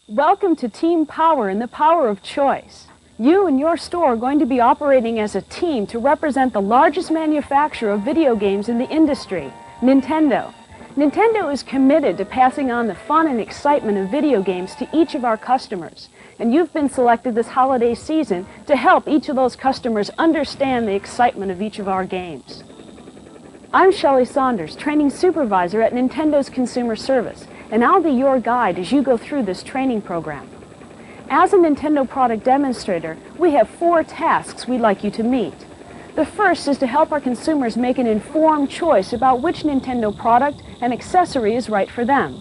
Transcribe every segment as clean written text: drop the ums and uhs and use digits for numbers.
Welcome to Team Power and the Power of Choice. You and your store are going to be operating as a team to represent the largest manufacturer of video games in the industry, Nintendo. Nintendo is committed to passing on the fun and excitement of video games to each of our customers. And you've been selected this holiday season to help each of those customers understand the excitement of each of our games. I'm Shelley Saunders, Training Supervisor at Nintendo's Consumer Service, and I'll be your guide as you go through this training program. As a Nintendo product demonstrator, we have 4 tasks we'd like you to meet. The first is to help our consumers make an informed choice about which Nintendo product and accessory is right for them.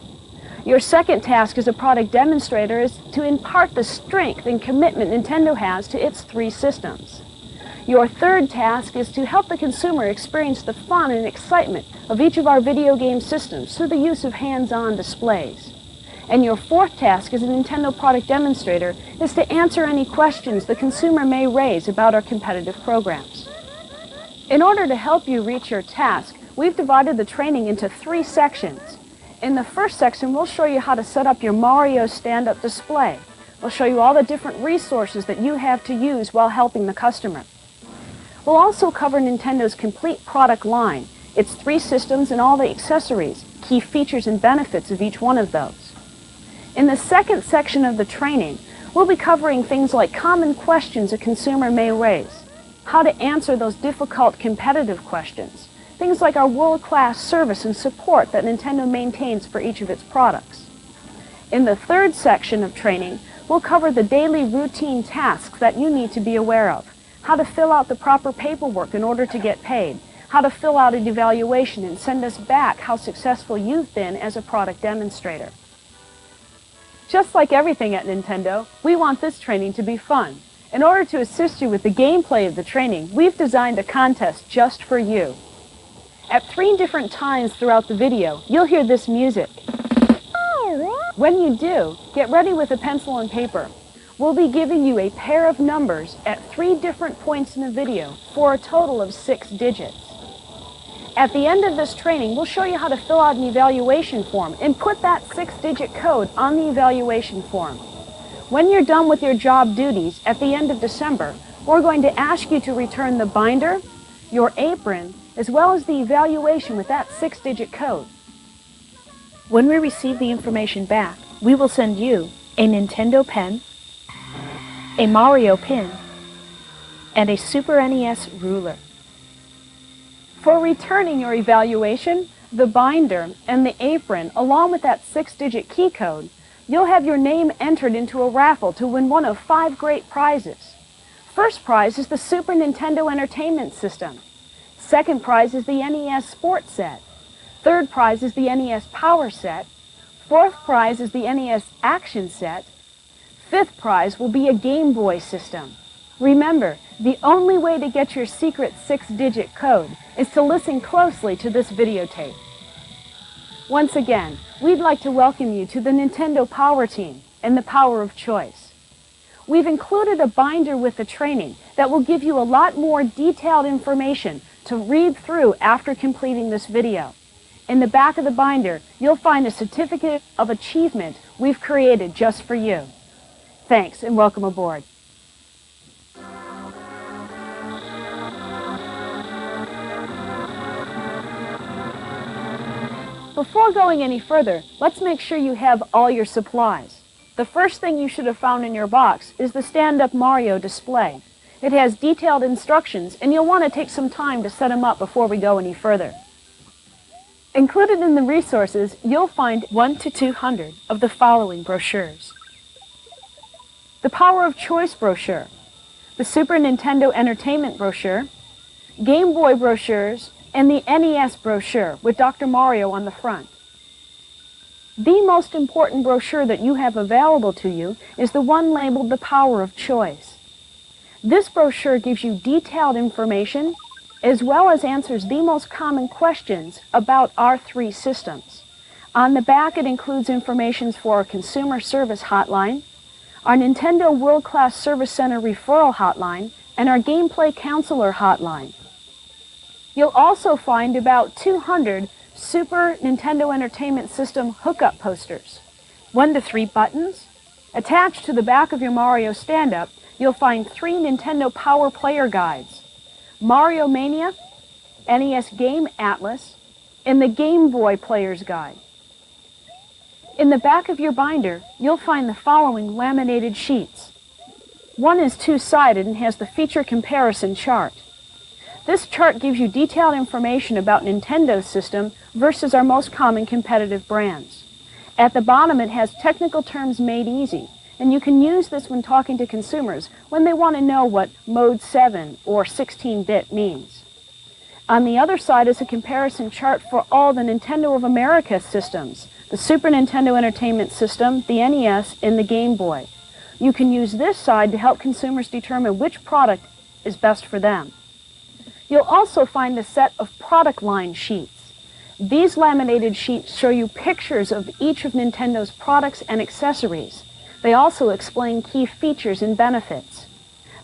Your second task as a product demonstrator is to impart the strength and commitment Nintendo has to its 3 systems. Your third task is to help the consumer experience the fun and excitement of each of our video game systems through the use of hands-on displays. And your fourth task as a Nintendo product demonstrator is to answer any questions the consumer may raise about our competitive programs. In order to help you reach your task, we've divided the training into 3 sections. In the first section, we'll show you how to set up your Mario stand-up display. We'll show you all the different resources that you have to use while helping the customer. We'll also cover Nintendo's complete product line, its 3 systems and all the accessories, key features and benefits of each one of those. In the second section of the training, we'll be covering things like common questions a consumer may raise, how to answer those difficult competitive questions, things like our world-class service and support that Nintendo maintains for each of its products. In the third section of training, we'll cover the daily routine tasks that you need to be aware of, how to fill out the proper paperwork in order to get paid, how to fill out an evaluation and send us back how successful you've been as a product demonstrator. Just like everything at Nintendo, we want this training to be fun. In order to assist you with the gameplay of the training, we've designed a contest just for you. At 3 different times throughout the video, you'll hear this music. When you do, get ready with a pencil and paper. We'll be giving you a pair of numbers at 3 different points in the video for a total of 6 digits. At the end of this training, we'll show you how to fill out an evaluation form and put that 6-digit code on the evaluation form. When you're done with your job duties at the end of December, we're going to ask you to return the binder, your apron, as well as the evaluation with that 6-digit code. When we receive the information back, we will send you a Nintendo pen, a Mario pin, and a Super NES ruler. For returning your evaluation, the binder, and the apron, along with that 6-digit key code, you'll have your name entered into a raffle to win one of 5 great prizes. First prize is the Super Nintendo Entertainment System. Second prize is the NES Sports Set. Third prize is the NES Power Set. Fourth prize is the NES Action Set. Fifth prize will be a Game Boy system. Remember, the only way to get your secret 6-digit code is to listen closely to this videotape. Once again, we'd like to welcome you to the Nintendo Power Team and the Power of Choice. We've included a binder with the training that will give you a lot more detailed information to read through after completing this video. In the back of the binder, you'll find a certificate of achievement we've created just for you. Thanks and welcome aboard. Before going any further, let's make sure you have all your supplies. The first thing you should have found in your box is the stand-up Mario display. It has detailed instructions, and you'll want to take some time to set them up before we go any further. Included in the resources, you'll find 1 to 200 of the following brochures. The Power of Choice brochure, the Super Nintendo Entertainment brochure, Game Boy brochures, and the NES brochure with Dr. Mario on the front. The most important brochure that you have available to you is the one labeled The Power of Choice. This brochure gives you detailed information as well as answers the most common questions about our 3 systems. On the back, it includes information for our consumer service hotline, our Nintendo World Class Service Center referral hotline, and our Gameplay Counselor hotline. You'll also find about 200 Super Nintendo Entertainment System hookup posters, 1 to 3 buttons. Attached to the back of your Mario stand-up, you'll find 3 Nintendo Power Player guides, Mario Mania, NES Game Atlas, and the Game Boy Player's Guide. In the back of your binder, you'll find the following laminated sheets. One is two-sided and has the feature comparison chart. This chart gives you detailed information about Nintendo's system versus our most common competitive brands. At the bottom, it has technical terms made easy, and you can use this when talking to consumers when they want to know what Mode 7 or 16-bit means. On the other side is a comparison chart for all the Nintendo of America systems, the Super Nintendo Entertainment System, the NES, and the Game Boy. You can use this side to help consumers determine which product is best for them. You'll also find a set of product line sheets. These laminated sheets show you pictures of each of Nintendo's products and accessories. They also explain key features and benefits.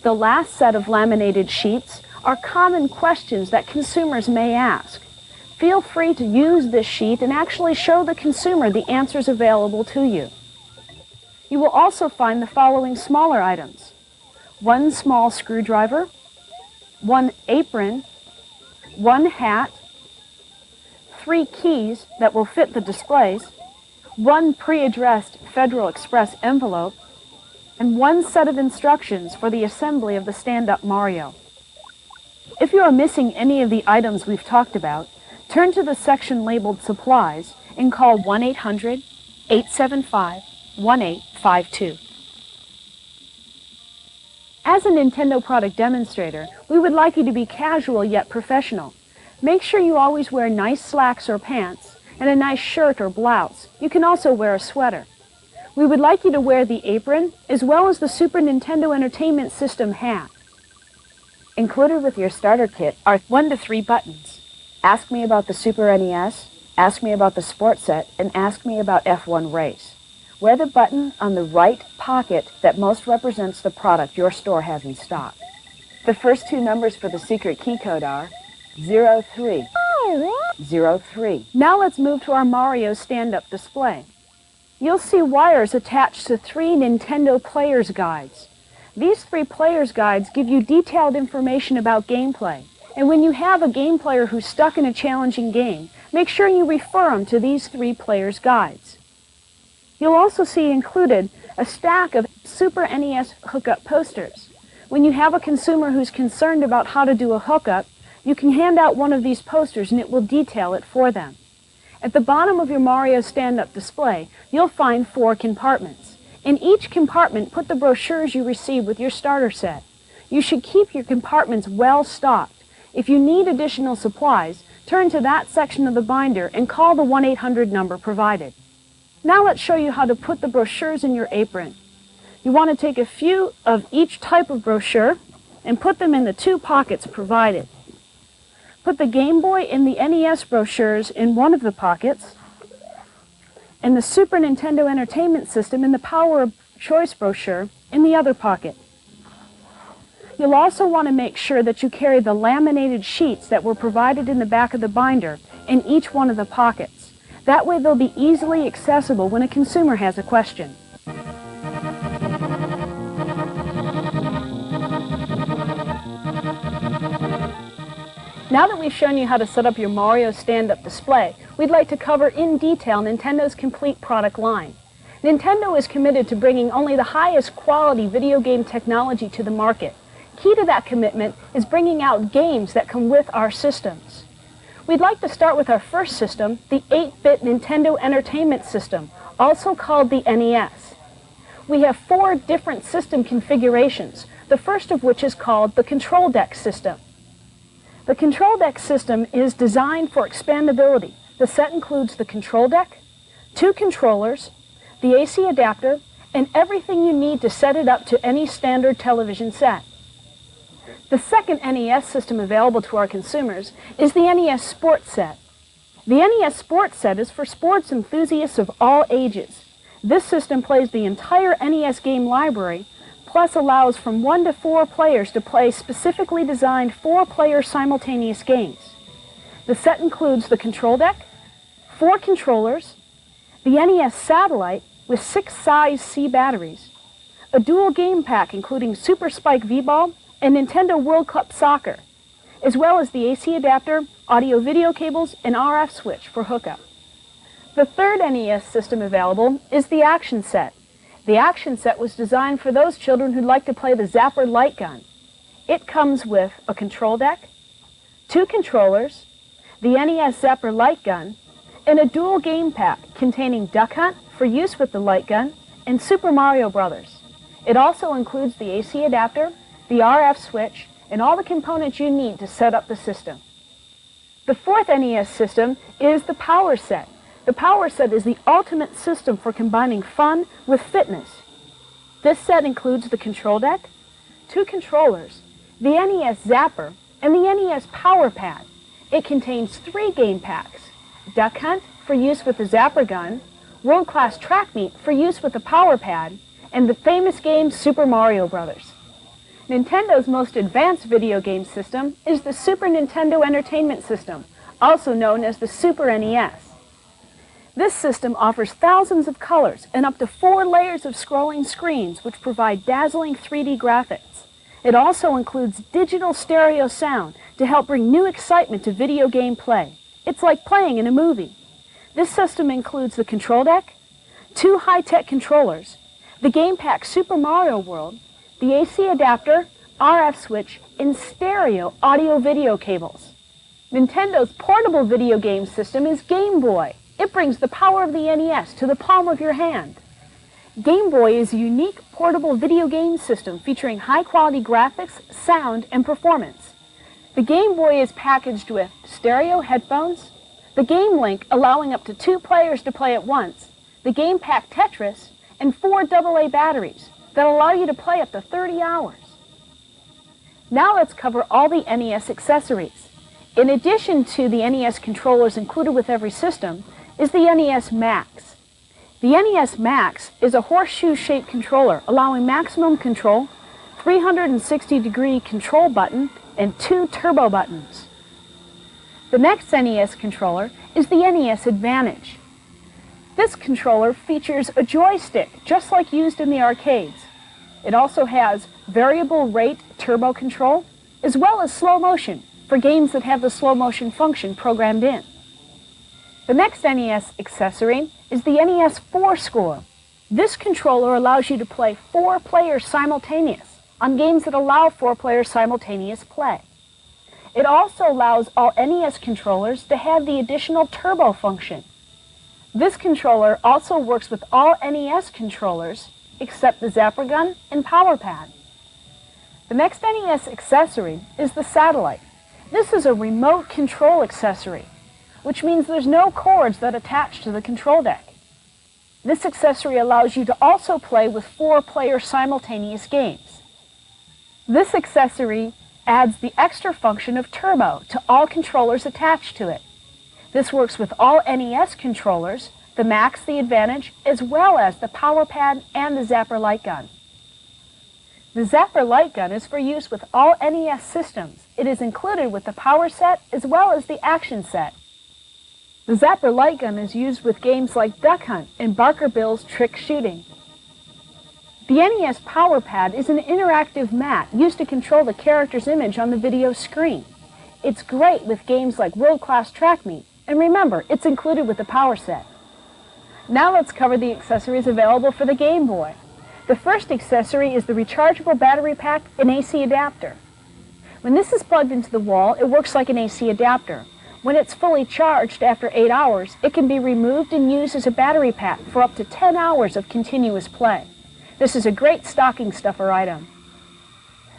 The last set of laminated sheets are common questions that consumers may ask. Feel free to use this sheet and actually show the consumer the answers available to you. You will also find the following smaller items: 1 small screwdriver, 1 apron, 1 hat, 3 keys that will fit the displays, 1 pre-addressed Federal Express envelope, and 1 set of instructions for the assembly of the stand-up Mario. If you are missing any of the items we've talked about, turn to the section labeled Supplies and call 1-800-875-1852. As a Nintendo product demonstrator, we would like you to be casual yet professional. Make sure you always wear nice slacks or pants and a nice shirt or blouse. You can also wear a sweater. We would like you to wear the apron as well as the Super Nintendo Entertainment System hat. Included with your starter kit are 1 to 3 buttons. Ask me about the Super NES, ask me about the Sport Set, and ask me about F1 Race. Wear the button on the right pocket that most represents the product your store has in stock. The first 2 numbers for the secret key code are 03. 03. Now let's move to our Mario stand-up display. You'll see wires attached to 3 Nintendo Player's Guides. These 3 Player's Guides give you detailed information about gameplay. And when you have a game player who's stuck in a challenging game, make sure you refer them to these 3 Player's Guides. You'll also see included a stack of Super NES hookup posters. When you have a consumer who's concerned about how to do a hookup, you can hand out one of these posters and it will detail it for them. At the bottom of your Mario stand-up display, you'll find 4 compartments. In each compartment, put the brochures you receive with your starter set. You should keep your compartments well stocked. If you need additional supplies, turn to that section of the binder and call the 1-800 number provided. Now let's show you how to put the brochures in your apron. You want to take a few of each type of brochure and put them in the 2 pockets provided. Put the Game Boy and the NES brochures in one of the pockets, and the Super Nintendo Entertainment System and the Power of Choice brochure in the other pocket. You'll also want to make sure that you carry the laminated sheets that were provided in the back of the binder in each one of the pockets. That way they'll be easily accessible when a consumer has a question. Now that we've shown you how to set up your Mario stand-up display, we'd like to cover in detail Nintendo's complete product line. Nintendo is committed to bringing only the highest quality video game technology to the market. Key to that commitment is bringing out games that come with our systems. We'd like to start with our first system, the 8-bit Nintendo Entertainment System, also called the NES. We have 4 different system configurations, the first of which is called the Control Deck system. The Control Deck system is designed for expandability. The set includes the control deck, 2 controllers, the AC adapter, and everything you need to set it up to any standard television set. The second NES system available to our consumers is the NES Sport Set. The NES Sport Set is for sports enthusiasts of all ages. This system plays the entire NES game library, plus allows from 1 to 4 players to play specifically designed 4-player simultaneous games. The set includes the control deck, 4 controllers, the NES satellite with 6 size C batteries, a dual game pack including Super Spike V-Ball and Nintendo World Cup Soccer, as well as the AC adapter, audio-video cables, and RF switch for hookup. The third NES system available is the Action Set. The Action Set was designed for those children who'd like to play the Zapper light gun. It comes with a control deck, 2 controllers, the NES Zapper light gun, and a dual game pack containing Duck Hunt for use with the light gun and Super Mario Bros. It also includes the AC adapter, the RF switch, and all the components you need to set up the system. The fourth NES system is the Power Set. The Power Set is the ultimate system for combining fun with fitness. This set includes the control deck, 2 controllers, the NES Zapper, and the NES Power Pad. It contains 3 game packs, Duck Hunt for use with the Zapper gun, World Class Track Meet for use with the Power Pad, and the famous game Super Mario Bros. Nintendo's most advanced video game system is the Super Nintendo Entertainment System, also known as the Super NES. This system offers thousands of colors and up to 4 layers of scrolling screens which provide dazzling 3D graphics. It also includes digital stereo sound to help bring new excitement to video game play. It's like playing in a movie. This system includes the control deck, 2 high-tech controllers, the game pack Super Mario World, the AC adapter, RF switch, and stereo audio-video cables. Nintendo's portable video game system is Game Boy. It brings the power of the NES to the palm of your hand. Game Boy is a unique portable video game system featuring high-quality graphics, sound, and performance. The Game Boy is packaged with stereo headphones, the Game Link allowing up to 2 players to play at once, the Game Pack Tetris, and 4 AA batteries that allow you to play up to 30 hours. Now let's cover all the NES accessories. In addition to the NES controllers included with every system is the NES Max. The NES Max is a horseshoe-shaped controller allowing maximum control, 360-degree control button, and 2 turbo buttons. The next NES controller is the NES Advantage. This controller features a joystick, just like used in the arcades. It also has variable rate turbo control, as well as slow motion for games that have the slow motion function programmed in. The next NES accessory is the NES 4-Score. This controller allows you to play 4 players simultaneous on games that allow 4-player simultaneous play. It also allows all NES controllers to have the additional turbo function. This controller also works with all NES controllers except the Zapper gun and Power Pad. The next NES accessory is the satellite. This is a remote control accessory, which means there's no cords that attach to the control deck. This accessory allows you to also play with 4-player simultaneous games. This accessory adds the extra function of turbo to all controllers attached to it. This works with all NES controllers, the Max, the Advantage, as well as the Power Pad and the Zapper light gun. The Zapper light gun is for use with all NES systems. It is included with the Power Set as well as the Action Set. The Zapper light gun is used with games like Duck Hunt and Barker Bill's Trick Shooting. The NES Power Pad is an interactive mat used to control the character's image on the video screen. It's great with games like World Class Track Meet, and remember, it's included with the Power Set. Now let's cover the accessories available for the Game Boy. The first accessory is the rechargeable battery pack and AC adapter. When this is plugged into the wall, it works like an AC adapter. When it's fully charged after 8 hours, it can be removed and used as a battery pack for up to 10 hours of continuous play. This is a great stocking stuffer item.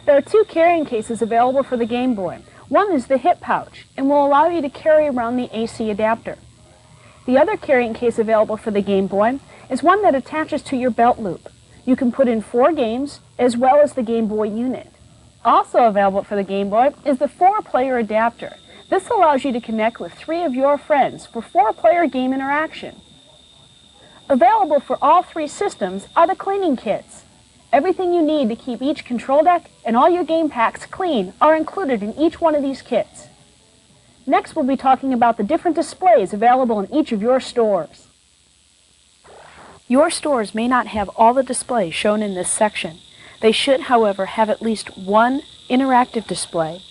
There are 2 carrying cases available for the Game Boy. One is the hip pouch and will allow you to carry around the AC adapter. The other carrying case available for the Game Boy is one that attaches to your belt loop. You can put in 4 games as well as the Game Boy unit. Also available for the Game Boy is the 4-player adapter. This allows you to connect with 3 of your friends for 4-player game interaction. Available for all three systems are the cleaning kits. Everything you need to keep each control deck and all your game packs clean are included in each one of these kits. Next, we'll be talking about the different displays available in each of your stores. Your stores may not have all the displays shown in this section. They should, however, have at least one interactive display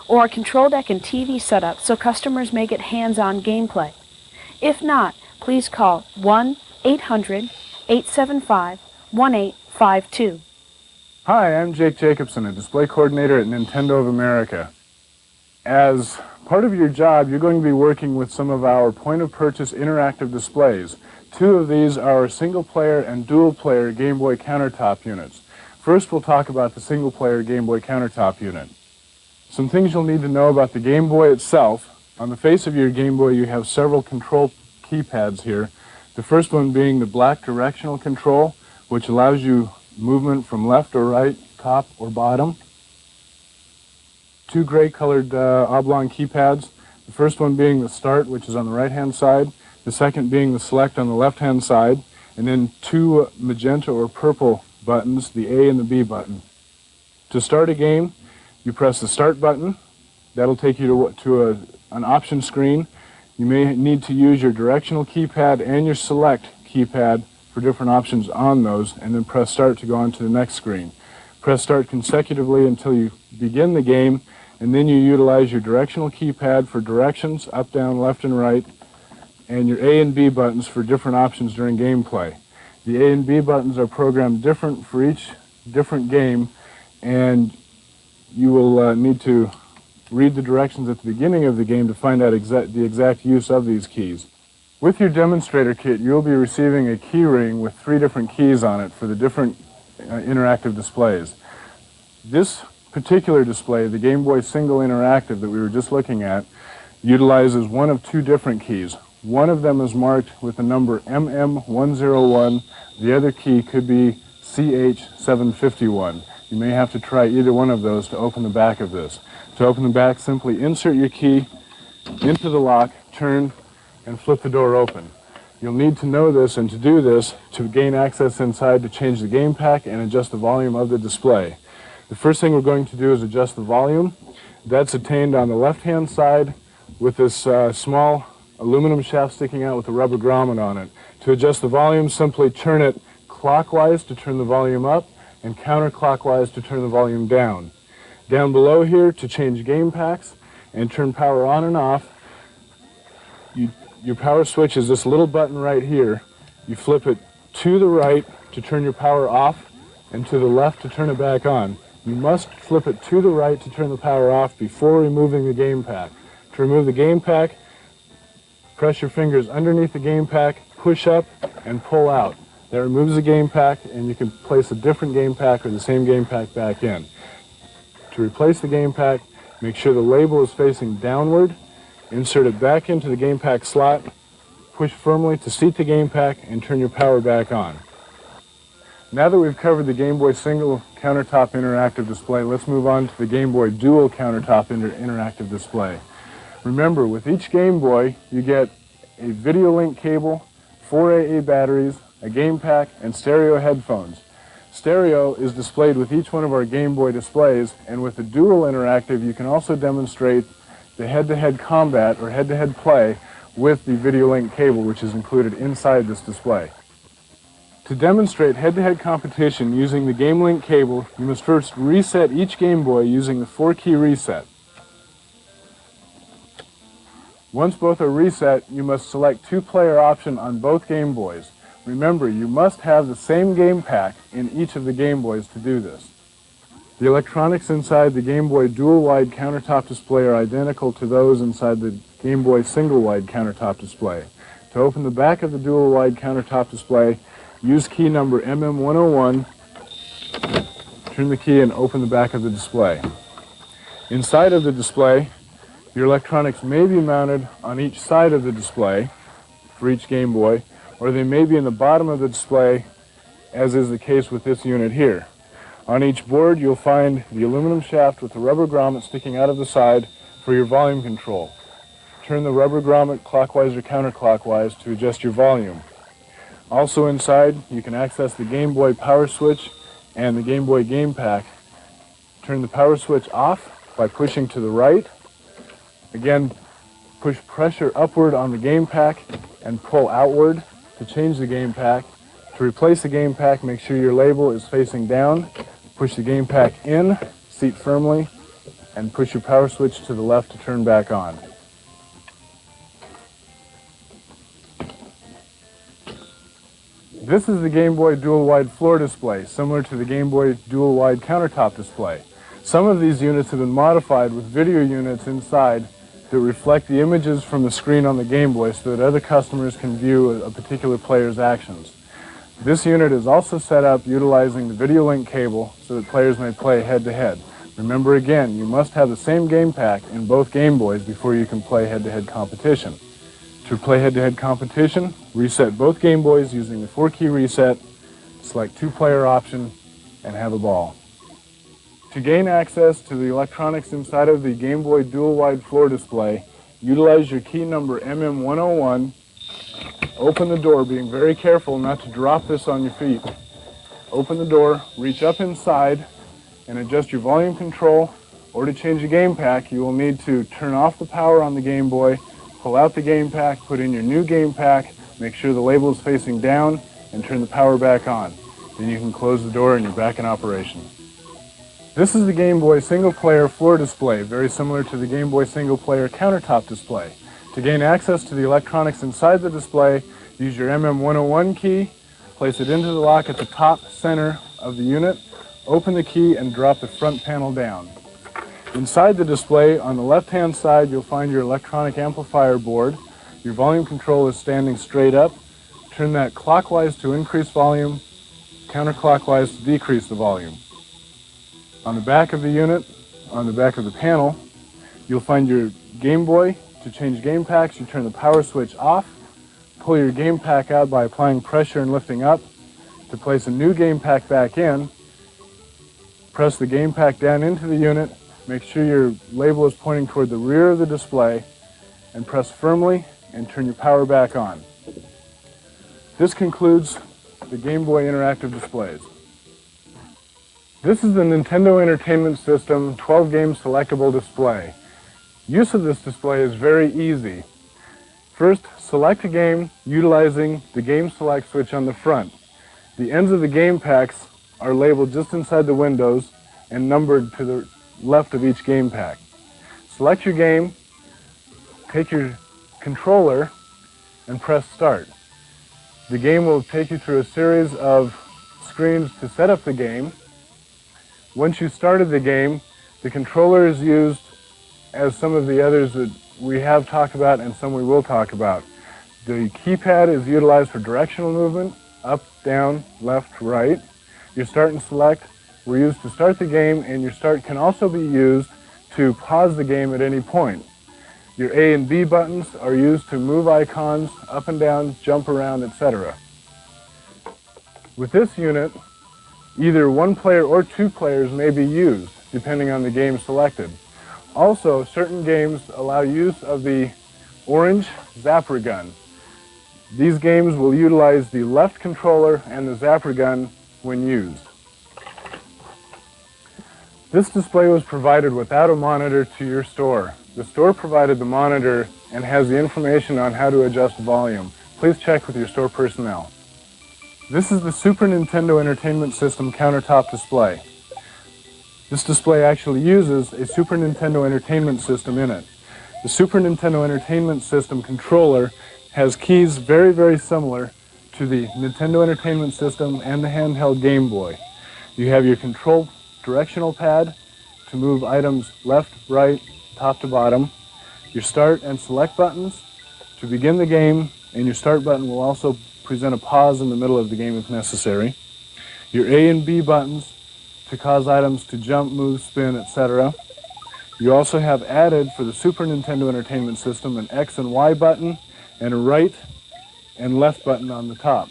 or a control deck and TV setup so customers may get hands-on gameplay. If not, please call 1-800-875-1852. Hi, I'm Jake Jacobson, a display coordinator at Nintendo of America. As part of your job, you're going to be working with some of our point-of-purchase interactive displays. Two of these are single-player and dual-player Game Boy countertop units. First, we'll talk about the single-player Game Boy countertop unit. Some things you'll need to know about the Game Boy itself. On the face of your Game Boy, you have several control keypads here. The first one being the black directional control, which allows you movement from left or right, top or bottom. Two gray-colored oblong keypads. The first one being the start, which is on the right-hand side. The second being the select on the left-hand side. And then two magenta or purple buttons, the A and the B button. To start a game, you press the start button. That'll take you to an option screen. You may need to use your directional keypad and your select keypad for different options on those, and then press start to go on to the next screen. Press start consecutively until you begin the game, and then you utilize your directional keypad for directions, up, down, left, and right, and your A and B buttons for different options during gameplay. The A and B buttons are programmed different for each different game, and you will need to read the directions at the beginning of the game to find out the exact use of these keys. With your demonstrator kit, you'll be receiving a key ring with 3 different keys on it for the different interactive displays. This particular display, the Game Boy Single Interactive that we were just looking at, utilizes one of 2 different keys. One of them is marked with the number MM101. The other key could be CH751. You may have to try either one of those to open the back of this. To open the back, simply insert your key into the lock, turn, and flip the door open. You'll need to know this and to do this to gain access inside to change the game pack and adjust the volume of the display. The first thing we're going to do is adjust the volume. That's attained on the left-hand side with this small aluminum shaft sticking out with a rubber grommet on it. To adjust the volume, simply turn it clockwise to turn the volume up and counterclockwise to turn the volume down. Down below here, to change game packs and turn power on and off, your power switch is this little button right here. You flip it to the right to turn your power off and to the left to turn it back on. You must flip it to the right to turn the power off before removing the game pack. To remove the game pack, press your fingers underneath the game pack, push up, and pull out. That removes the game pack, and you can place a different game pack or the same game pack back in. To replace the game pack, make sure the label is facing downward, insert it back into the game pack slot, push firmly to seat the game pack, and turn your power back on. Now that we've covered the Game Boy Single Countertop Interactive Display, let's move on to the Game Boy Dual Countertop Interactive Display. Remember, with each Game Boy, you get a video link cable, 4 AA batteries, a game pack, and stereo headphones. Stereo is displayed with each one of our Game Boy displays, and with the Dual Interactive, you can also demonstrate the head-to-head combat or head-to-head play with the video link cable, which is included inside this display. To demonstrate head-to-head competition using the Game Link cable, you must first reset each Game Boy using the 4-key reset. Once both are reset, you must select 2-player option on both Game Boys. Remember, you must have the same game pack in each of the Game Boys to do this. The electronics inside the Game Boy dual-wide countertop display are identical to those inside the Game Boy single-wide countertop display. To open the back of the dual-wide countertop display, use key number MM101, turn the key and open the back of the display. Inside of the display, your electronics may be mounted on each side of the display for each Game Boy, or they may be in the bottom of the display, as is the case with this unit here. On each board, you'll find the aluminum shaft with the rubber grommet sticking out of the side for your volume control. Turn the rubber grommet clockwise or counterclockwise to adjust your volume. Also inside, you can access the Game Boy power switch and the Game Boy game pack. Turn the power switch off by pushing to the right. Again, push pressure upward on the game pack and pull outward to change the game pack. To replace the game pack, make sure your label is facing down. Push the game pack in, seat firmly, and push your power switch to the left to turn back on. This is the Game Boy dual-wide floor display, similar to the Game Boy dual-wide countertop display. Some of these units have been modified with video units inside that reflect the images from the screen on the Game Boy so that other customers can view a particular player's actions. This unit is also set up utilizing the video link cable so that players may play head-to-head. Remember again, you must have the same game pack in both Game Boys before you can play head-to-head competition. To play head-to-head competition, reset both Game Boys using the 4-key reset, select 2-player option, and have a ball. To gain access to the electronics inside of the Game Boy dual-wide floor display, utilize your key number MM101, open the door, being very careful not to drop this on your feet. Open the door, reach up inside, and adjust your volume control, or to change the game pack, you will need to turn off the power on the Game Boy, pull out the game pack, put in your new game pack, make sure the label is facing down, and turn the power back on. Then you can close the door and you're back in operation. This is the Game Boy single-player floor display, very similar to the Game Boy single-player countertop display. To gain access to the electronics inside the display, use your MM101 key, place it into the lock at the top center of the unit, open the key, and drop the front panel down. Inside the display, on the left-hand side, you'll find your electronic amplifier board. Your volume control is standing straight up. Turn that clockwise to increase volume, counterclockwise to decrease the volume. On the back of the unit, on the back of the panel, you'll find your Game Boy. To change game packs, you turn the power switch off, pull your game pack out by applying pressure and lifting up. To place a new game pack back in, press the game pack down into the unit, make sure your label is pointing toward the rear of the display, and press firmly and turn your power back on. This concludes the Game Boy interactive displays. This is the Nintendo Entertainment System 12-game selectable display. Use of this display is very easy. First, select a game utilizing the Game Select switch on the front. The ends of the game packs are labeled just inside the windows and numbered to the left of each game pack. Select your game, take your controller, and press start. The game will take you through a series of screens to set up the game. Once you started the game, the controller is used as some of the others that we have talked about and some we will talk about. The keypad is utilized for directional movement, up, down, left, right. Your start and select were used to start the game, and your start can also be used to pause the game at any point. Your A and B buttons are used to move icons up and down, jump around, etc. With this unit, either one player or two players may be used, depending on the game selected. Also, certain games allow use of the orange zapper gun. These games will utilize the left controller and the zapper gun when used. This display was provided without a monitor to your store. The store provided the monitor and has the information on how to adjust volume. Please check with your store personnel. This is the Super Nintendo Entertainment System countertop display. This display actually uses a Super Nintendo Entertainment System in it. The Super Nintendo Entertainment System controller has keys very, very similar to the Nintendo Entertainment System and the handheld Game Boy. You have your control directional pad to move items left, right, top to bottom, your start and select buttons to begin the game, and your start button will also present a pause in the middle of the game if necessary. Your A and B buttons to cause items to jump, move, spin, etc. You also have added for the Super Nintendo Entertainment System an X and Y button and a right and left button on the top.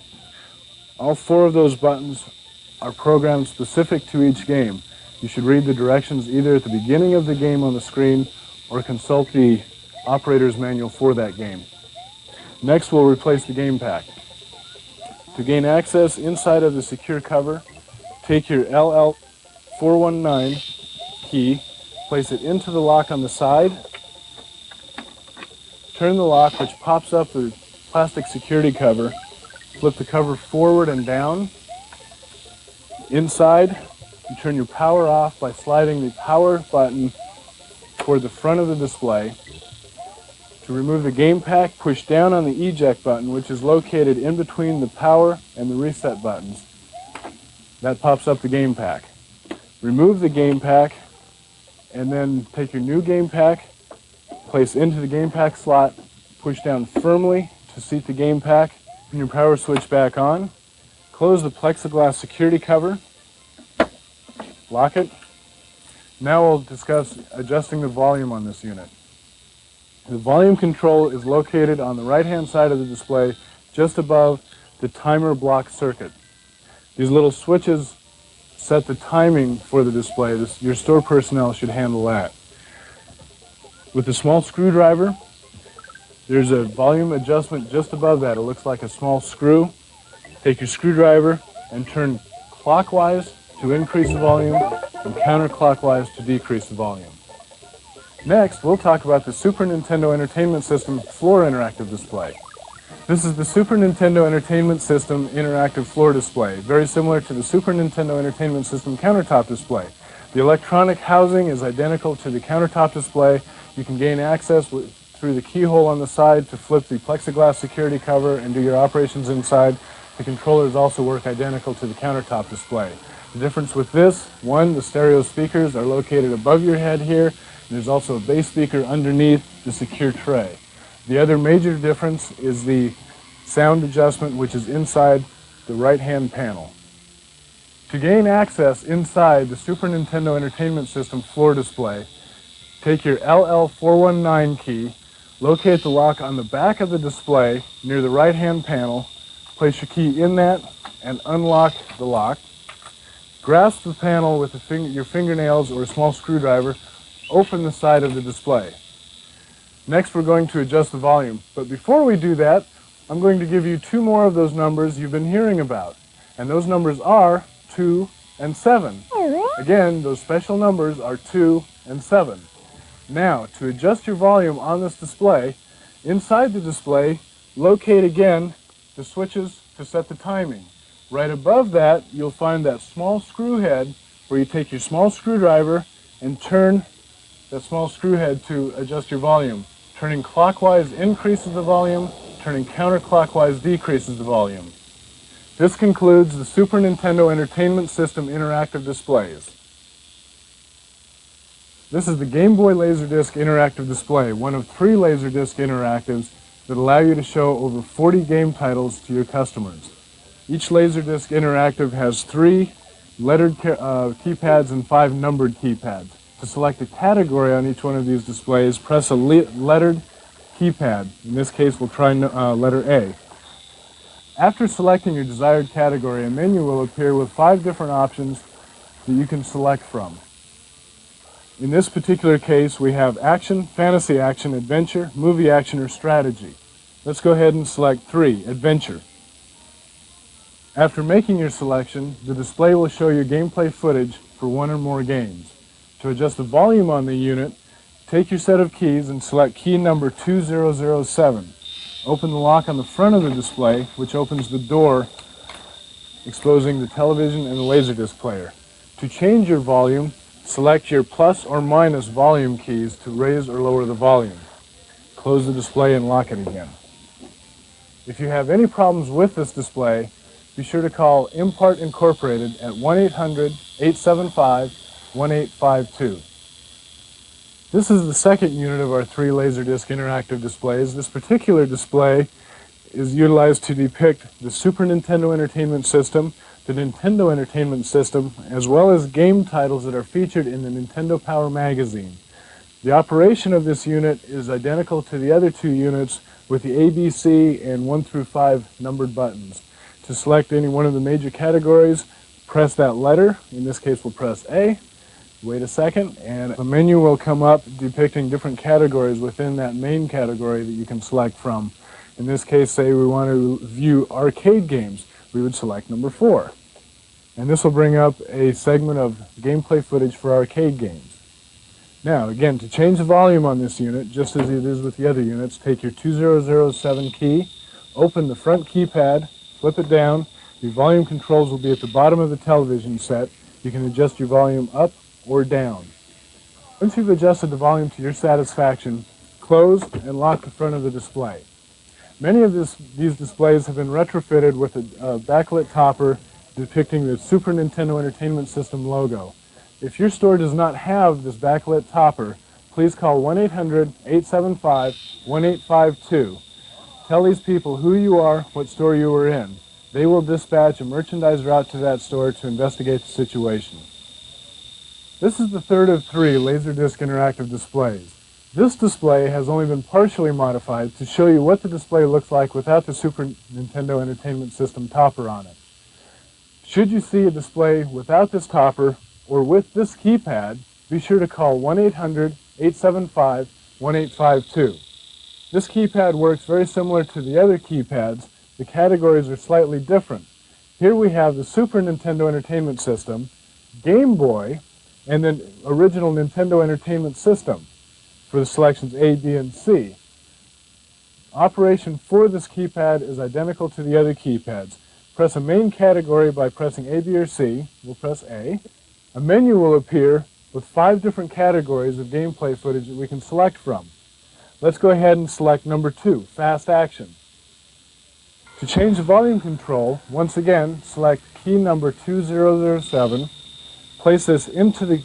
All four of those buttons are programmed specific to each game. You should read the directions either at the beginning of the game on the screen or consult the operator's manual for that game. Next, we'll replace the game pack. To gain access inside of the secure cover, take your LL419 key, place it into the lock on the side, turn the lock, which pops up the plastic security cover, flip the cover forward and down. Inside, you turn your power off by sliding the power button toward the front of the display. To remove the game pack, push down on the eject button, which is located in between the power and the reset buttons. That pops up the game pack. Remove the game pack, and then take your new game pack, place into the game pack slot, push down firmly to seat the game pack, and your power switch back on. Close the plexiglass security cover, lock it. Now we'll discuss adjusting the volume on this unit. The volume control is located on the right-hand side of the display, just above the timer block circuit. These little switches set the timing for the display. Your store personnel should handle that. With the small screwdriver, there's a volume adjustment just above that. It looks like a small screw. Take your screwdriver and turn clockwise to increase the volume and counterclockwise to decrease the volume. Next, we'll talk about the Super Nintendo Entertainment System floor interactive display. This is the Super Nintendo Entertainment System interactive floor display, very similar to the Super Nintendo Entertainment System countertop display. The electronic housing is identical to the countertop display. You can gain access through the keyhole on the side to flip the plexiglass security cover and do your operations inside. The controllers also work identical to the countertop display. The difference with this, one, the stereo speakers are located above your head here. There's also a bass speaker underneath the secure tray. The other major difference is the sound adjustment, which is inside the right-hand panel. To gain access inside the Super Nintendo Entertainment System floor display, take your LL419 key, locate the lock on the back of the display near the right-hand panel, place your key in that and unlock the lock. Grasp the panel with your fingernails or a small screwdriver. Open the side of the display. Next, we're going to adjust the volume. But before we do that, I'm going to give you two more of those numbers you've been hearing about. And those numbers are 2 and 7. Again, those special numbers are 2 and 7. Now, to adjust your volume on this display, inside the display, locate again the switches to set the timing. Right above that, you'll find that small screw head where you take your small screwdriver and turn that small screw head to adjust your volume. Turning clockwise increases the volume, turning counterclockwise decreases the volume. This concludes the Super Nintendo Entertainment System interactive displays. This is the Game Boy Laserdisc interactive display, one of 3 Laserdisc interactives that allow you to show over 40 game titles to your customers. Each Laserdisc interactive has 3 lettered keypads and 5 numbered keypads. To select a category on each one of these displays, press a lettered keypad. In this case, we'll try letter A. After selecting your desired category, a menu will appear with 5 different options that you can select from. In this particular case, we have action, fantasy action, adventure, movie action, or strategy. Let's go ahead and select 3, adventure. After making your selection, the display will show you gameplay footage for 1 or more games. To adjust the volume on the unit, take your set of keys and select key number 2007. Open the lock on the front of the display, which opens the door, exposing the television and the Laserdisc player. To change your volume, select your plus or minus volume keys to raise or lower the volume. Close the display and lock it again. If you have any problems with this display, be sure to call Impart Incorporated at 1-800-875-1852. This is the second unit of our 3 Laserdisc interactive displays. This particular display is utilized to depict the Super Nintendo Entertainment System, the Nintendo Entertainment System, as well as game titles that are featured in the Nintendo Power magazine. The operation of this unit is identical to the other 2 units with the A, B, C, and 1 through 5 numbered buttons. To select any one of the major categories, press that letter. In this case, we'll press A. Wait a second, and a menu will come up depicting different categories within that main category that you can select from. In this case, say we want to view arcade games. we would select number 4. And this will bring up a segment of gameplay footage for arcade games. Now, again, to change the volume on this unit, just as it is with the other units, take your 2007 key, open the front keypad, flip it down. Your volume controls will be at the bottom of the television set. You can adjust your volume up or down. Once you've adjusted the volume to your satisfaction, close and lock the front of the display. Many of these displays have been retrofitted with a backlit topper depicting the Super Nintendo Entertainment System logo. If your store does not have this backlit topper, please call 1-800-875-1852. Tell these people who you are, what store you were in. They will dispatch a merchandiser out to that store to investigate the situation. This is the third of 3 Laserdisc interactive displays. This display has only been partially modified to show you what the display looks like without the Super Nintendo Entertainment System topper on it. Should you see a display without this topper or with this keypad, be sure to call 1-800-875-1852. This keypad works very similar to the other keypads. The categories are slightly different. Here we have the Super Nintendo Entertainment System, Game Boy, and then original Nintendo Entertainment System for the selections A, B, and C. Operation for this keypad is identical to the other keypads. Press a main category by pressing A, B, or C. We'll press A. A menu will appear with 5 different categories of gameplay footage that we can select from. Let's go ahead and select number 2, Fast Action. To change the volume control, once again, select key number 2007, place this into the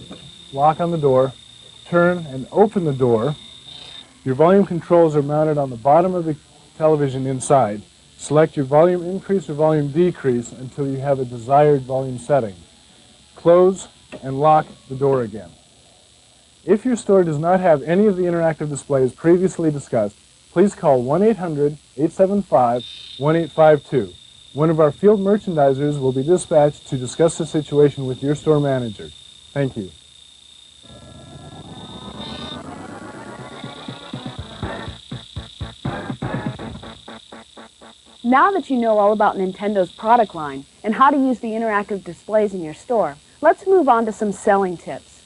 lock on the door, turn and open the door. Your volume controls are mounted on the bottom of the television inside. Select your volume increase or volume decrease until you have a desired volume setting. Close and lock the door again. If your store does not have any of the interactive displays previously discussed, please call 1-800-875-1852. One of our field merchandisers will be dispatched to discuss the situation with your store manager. Thank you. Now that you know all about Nintendo's product line and how to use the interactive displays in your store, let's move on to some selling tips.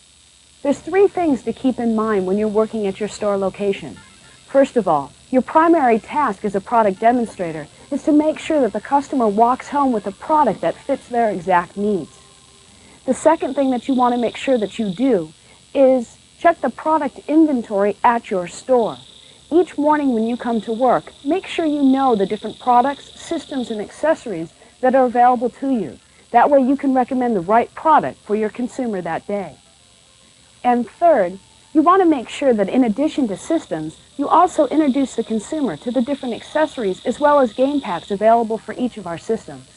There's 3 things to keep in mind when you're working at your store location. First of all, your primary task as a product demonstrator is to make sure that the customer walks home with a product that fits their exact needs. The second thing that you want to make sure that you do is check the product inventory at your store. Each morning when you come to work, make sure you know the different products, systems, and accessories that are available to you. That way you can recommend the right product for your consumer that day. And third, you want to make sure that in addition to systems, you also introduce the consumer to the different accessories as well as game packs available for each of our systems.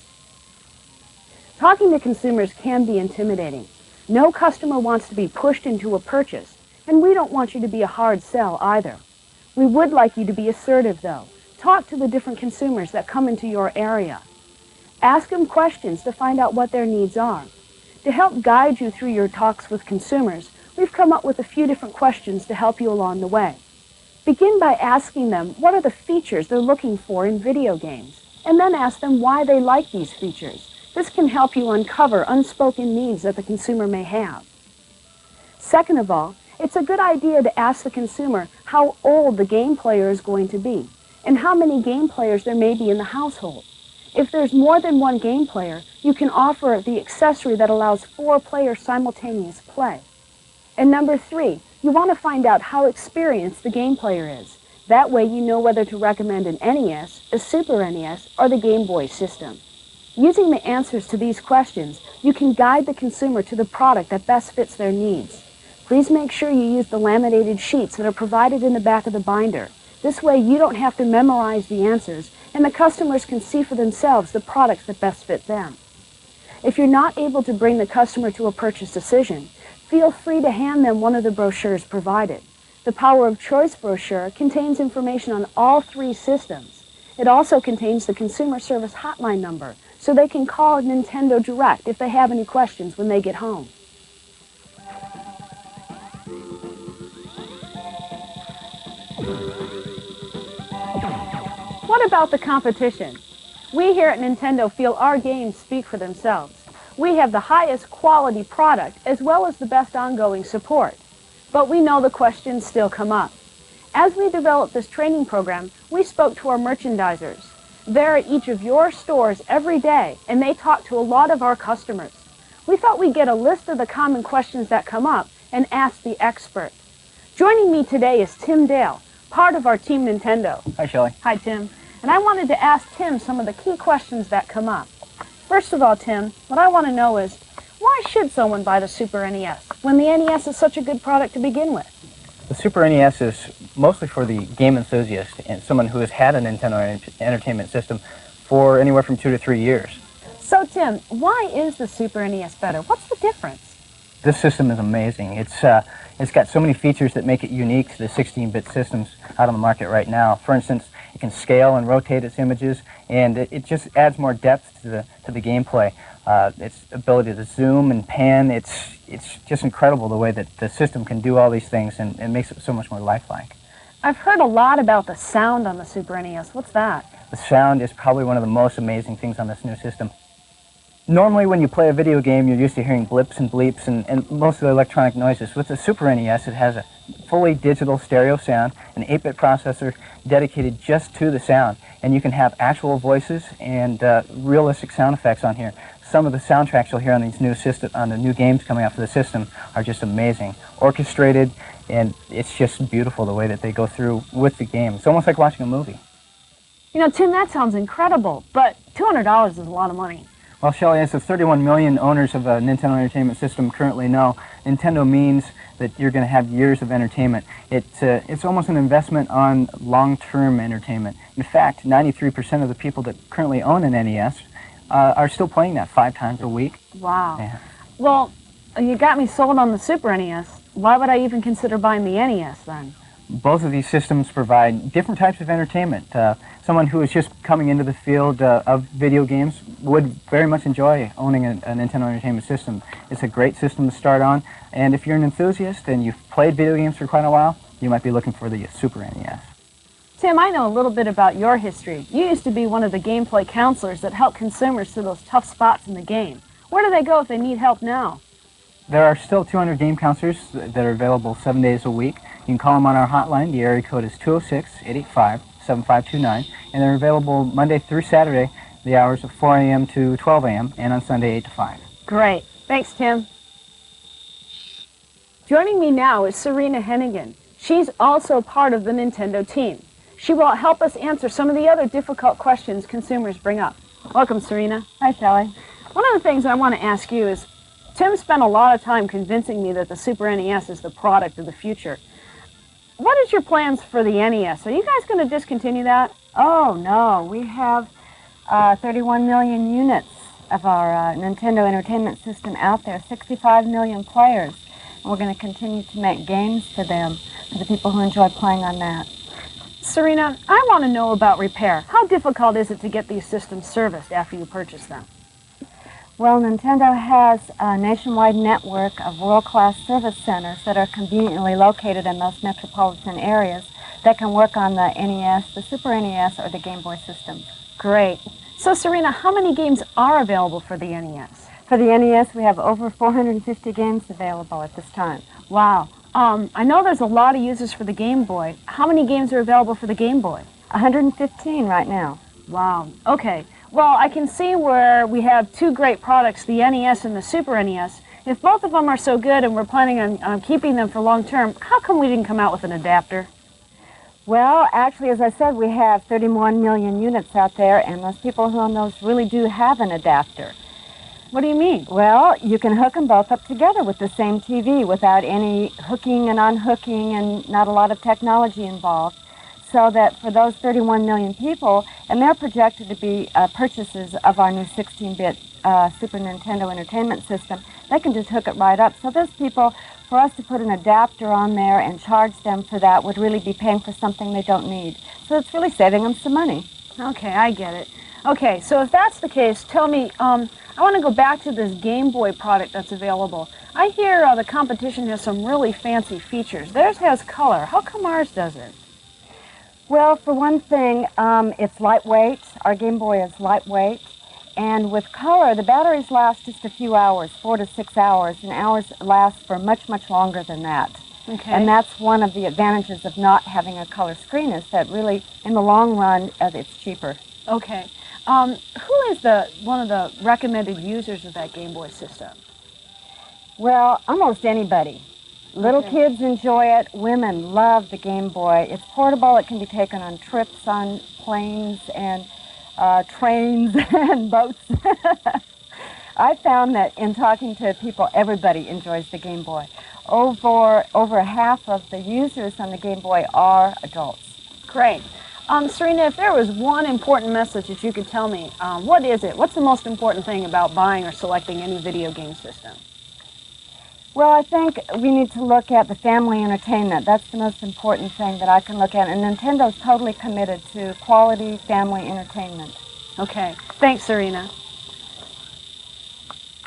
Talking to consumers can be intimidating. No customer wants to be pushed into a purchase, and we don't want you to be a hard sell either. We would like you to be assertive, though. Talk to the different consumers that come into your area. Ask them questions to find out what their needs are. To help guide you through your talks with consumers, we've come up with a few different questions to help you along the way. Begin by asking them what are the features they're looking for in video games, and then ask them why they like these features. This can help you uncover unspoken needs that the consumer may have. Second of all, it's a good idea to ask the consumer how old the game player is going to be and how many game players there may be in the household. If there's more than one game player, you can offer the accessory that allows 4 players simultaneous play. And number 3, you want to find out how experienced the game player is. That way you know whether to recommend an NES, a Super NES, or the Game Boy system. Using the answers to these questions, you can guide the consumer to the product that best fits their needs. Please make sure you use the laminated sheets that are provided in the back of the binder. This way you don't have to memorize the answers, and the customers can see for themselves the products that best fit them. If you're not able to bring the customer to a purchase decision, feel free to hand them one of the brochures provided. The Power of Choice brochure contains information on all 3 systems. It also contains the consumer service hotline number, so they can call Nintendo direct if they have any questions when they get home. What about the competition? We here at Nintendo feel our games speak for themselves. We have the highest quality product as well as the best ongoing support. But we know the questions still come up. As we developed this training program, we spoke to our merchandisers. They're at each of your stores every day, and they talk to a lot of our customers. We thought we'd get a list of the common questions that come up and ask the expert. Joining me today is Tim Dale, part of our Team Nintendo. Hi, Shelley. Hi, Tim. And I wanted to ask Tim some of the key questions that come up. First of all, Tim, what I want to know is, why should someone buy the Super NES when the NES is such a good product to begin with? The Super NES is mostly for the game enthusiast and someone who has had a Nintendo Entertainment System for anywhere from 2 to 3 years. So, Tim, why is the Super NES better? What's the difference? This system is amazing. It's got so many features that make it unique to the 16-bit systems out on the market right now. For instance, it can scale and rotate its images, and it just adds more depth to the gameplay. Its ability to zoom and pan, it's just incredible the way that the system can do all these things and makes it so much more lifelike. I've heard a lot about the sound on the Super NES. What's that? The sound is probably one of the most amazing things on this new system. Normally when you play a video game, you're used to hearing blips and bleeps and most of the electronic noises. With the Super NES, it has a fully digital stereo sound, an 8-bit processor dedicated just to the sound, and you can have actual voices and realistic sound effects on here. Some of the soundtracks you'll hear on these on the new games coming out for the system are just amazing, orchestrated, and it's just beautiful the way that they go through with the game. It's almost like watching a movie. You know, Tim, that sounds incredible, but $200 is a lot of money. Well, Shelley, as the 31 million owners of a Nintendo Entertainment System currently know, Nintendo means that you're going to have years of entertainment. It's almost an investment on long-term entertainment. In fact, 93% of the people that currently own an NES are still playing that 5 times a week. Wow. Yeah. Well, you got me sold on the Super NES. Why would I even consider buying the NES then? Both of these systems provide different types of entertainment. Someone who is just coming into the field of video games would very much enjoy owning a Nintendo Entertainment System. It's a great system to start on, and if you're an enthusiast and you've played video games for quite a while, you might be looking for the Super NES. Tim, I know a little bit about your history. You used to be one of the gameplay counselors that helped consumers through those tough spots in the game. Where do they go if they need help now? There are still 200 game counselors that are available 7 days a week. You can call them on our hotline. The area code is 206-885-7529, and they're available Monday through Saturday, the hours of 4 a.m. to 12 a.m., and on Sunday 8 to 5. Great. Thanks, Tim. Joining me now is Serena Hennigan. She's also part of the Nintendo team. She will help us answer some of the other difficult questions consumers bring up. Welcome, Serena. Hi, Shelley. One of the things I want to ask you is, Tim spent a lot of time convincing me that the Super NES is the product of the future. What is your plans for the NES? Are you guys going to discontinue that? Oh, no. We have 31 million units of our Nintendo Entertainment System out there, 65 million players. And we're going to continue to make games for them, for the people who enjoy playing on that. Serena, I want to know about repair. How difficult is it to get these systems serviced after you purchase them? Well, Nintendo has a nationwide network of world-class service centers that are conveniently located in most metropolitan areas that can work on the NES, the Super NES, or the Game Boy systems. Great. So, Serena, how many games are available for the NES? For the NES, we have over 450 games available at this time. Wow. I know there's a lot of users for the Game Boy. How many games are available for the Game Boy? 115 right now. Wow. Okay. Well, I can see where we have two great products, the NES and the Super NES. If both of them are so good and we're planning on keeping them for long term, how come we didn't come out with an adapter? Well, actually, as I said, we have 31 million units out there, and those people who own those really do have an adapter. What do you mean? Well, you can hook them both up together with the same TV without any hooking and unhooking and not a lot of technology involved. So that for those 31 million people, and they're projected to be purchases of our new 16-bit Super Nintendo Entertainment System, they can just hook it right up. So those people, for us to put an adapter on there and charge them for that would really be paying for something they don't need. So it's really saving them some money. Okay, I get it. Okay, so if that's the case, tell me, I want to go back to this Game Boy product that's available. I hear the competition has some really fancy features. Theirs has color. How come ours doesn't? Well, for one thing, it's lightweight. Our Game Boy is lightweight. And with color, the batteries last just a few hours, 4 to 6 hours, and ours last for much, much longer than that. Okay. And that's one of the advantages of not having a color screen, is that really, in the long run, it's cheaper. Okay. Who is one of the recommended users of that Game Boy system? Well, almost anybody. Little Okay. kids enjoy it. Women love the Game Boy. It's portable. It can be taken on trips on planes and trains and boats. I found that in talking to people, everybody enjoys the Game Boy. Over half of the users on the Game Boy are adults. Great. Serena, if there was one important message that you could tell me, what is it? What's the most important thing about buying or selecting any video game system? Well, I think we need to look at the family entertainment. That's the most important thing that I can look at. And Nintendo's totally committed to quality family entertainment. Okay. Thanks, Serena.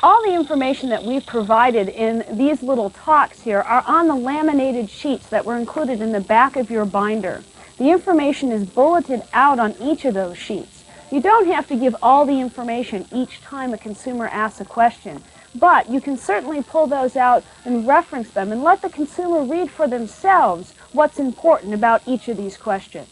All the information that we've provided in these little talks here are on the laminated sheets that were included in the back of your binder. The information is bulleted out on each of those sheets. You don't have to give all the information each time a consumer asks a question, but you can certainly pull those out and reference them and let the consumer read for themselves what's important about each of these questions.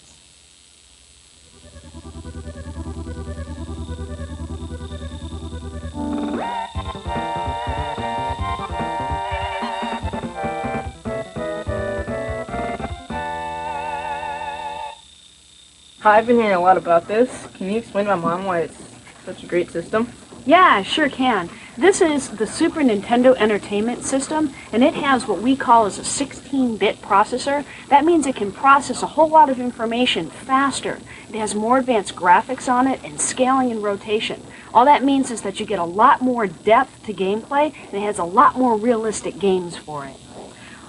Hi, I've been hearing a lot about this. Can you explain to my mom why it's such a great system? Yeah, I sure can. This is the Super Nintendo Entertainment System, and it has what we call as a 16-bit processor. That means it can process a whole lot of information faster. It has more advanced graphics on it and scaling and rotation. All that means is that you get a lot more depth to gameplay, and it has a lot more realistic games for it.